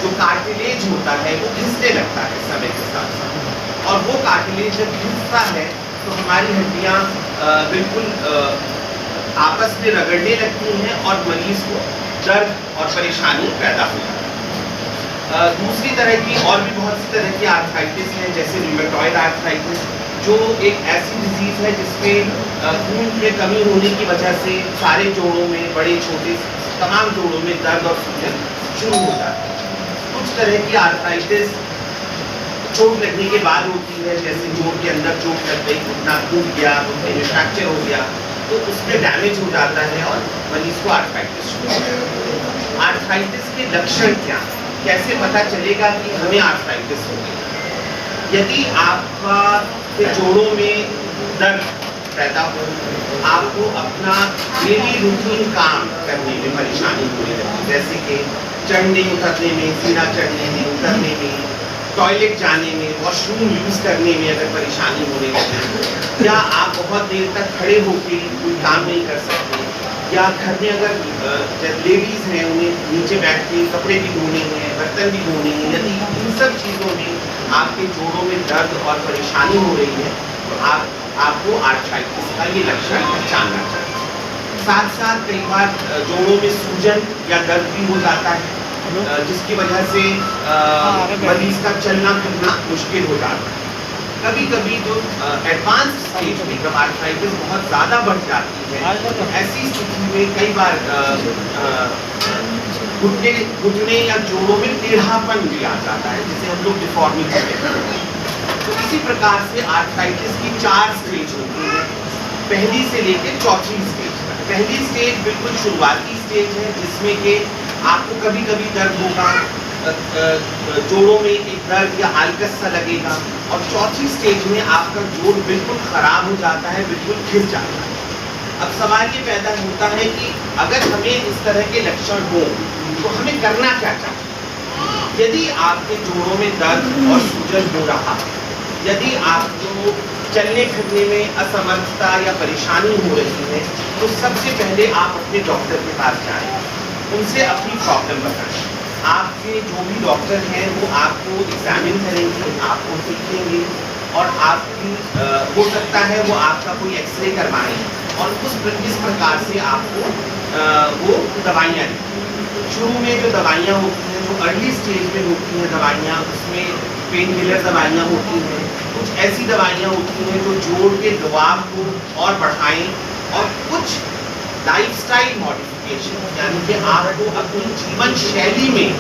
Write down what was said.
जो कार्टिलेज होता है वो घिसने लगता है समय के साथ साथ, और वो कार्टिलेज जब घिसता है तो हमारी हड्डियाँ बिल्कुल आपस में रगड़ने लगती हैं और मरीज को दर्द और परेशानी पैदा हो जाती है। दूसरी तरह की और भी बहुत सी तरह की आर्थराइटिस है, जैसे रूमेटॉइड आर्थराइटिस, जो एक ऐसी डिजीज है जिसमें खून में कमी होने की वजह से सारे जोड़ों में, बड़े छोटे तमाम जोड़ों में दर्द और सूजन शुरू हो जाता है। कुछ तरह की आर्थराइटिस चोट लगने के बाद होती है, जैसे जोड़ के अंदर चोट लग गई, घुटना टूट गया, घुटने में फ्रैक्चर हो गया, तो उसमें डैमेज हो जाता है और मरीज को आर्थराइटिस शुरू हो जाता है। आर्थराइटिस के लक्षण क्या, कैसे पता चलेगा कि हमें आर्थराइटिस हो गई? यदि आपका जोड़ों में दर्द पैदा हो, आपको अपना डेली रूटीन काम करने में परेशानी होने लगती, जैसे कि चढ़ने उतरने में, सीढ़ा चढ़ने में, उतरने में, टॉयलेट जाने में, वॉशरूम यूज करने में अगर परेशानी होने लगे, या आप बहुत देर तक खड़े होकर कोई काम नहीं कर सकते, या घर में अगर जब लेडीज हैं उन्हें नीचे बैठ के कपड़े भी धोने हैं, बर्तन भी धोने हैं, यदि इन सब चीज़ों में आपके जोड़ों में दर्द और परेशानी हो रही है तो आपको आर्थराइटिस का ये लक्षण पहचानना चाहिए। साथ साथ कई बार जोड़ों में सूजन या दर्द भी हो जाता है, जिसकी वजह से मरीज का चलना फिरना मुश्किल हो जाता है। कभी कभी जो एडवांस स्टेज में जब आर्थराइटिस बहुत ज़्यादा बढ़ जाती है तो ऐसी स्थिति में कई बार घुटने या जोड़ों में टेढ़ापन भी आ जाता है, जिसे हम लोग डिफॉर्मिटी कहते हैं। तो इसी प्रकार से आर्थराइटिस की 4 स्टेज होती हैं, पहली से लेकर चौथी स्टेज तक। पहली स्टेज बिल्कुल शुरुआती स्टेज है, जिसमें कि आपको कभी कभी दर्द होगा, जोड़ों में एक दर्द या आलकस सा लगेगा, और चौथी स्टेज में आपका जोड़ बिल्कुल खराब हो जाता है, बिल्कुल घिस जाता है। अब सवाल ये पैदा होता है कि अगर हमें इस तरह के लक्षण हो तो हमें करना क्या चाहिए? यदि आपके जोड़ों में दर्द और सूजन हो रहा है, यदि आपको चलने फिरने में असमर्थता या परेशानी हो रही है, तो सबसे पहले आप अपने डॉक्टर के पास जाएं, उनसे अपनी प्रॉब्लम बताएं। आपके जो भी डॉक्टर हैं वो आपको एग्जामिन करेंगे, आपको देखेंगे, और आपकी हो सकता है वो आपका कोई एक्सरे करवाएं और इस प्रकार से आपको वो दवाइयाँ दें। शुरू में जो दवाइयाँ होती हैं, जो अर्ली स्टेज में होती हैं दवाइयाँ, उसमें पेन किलर दवाइयाँ होती हैं, कुछ ऐसी दवाइयाँ होती हैं जो जोड़ के दबाव को और बढ़ाएं, और कुछ लाइफस्टाइल मॉडिफिकेशन, यानी कि आपको अपनी जीवन शैली में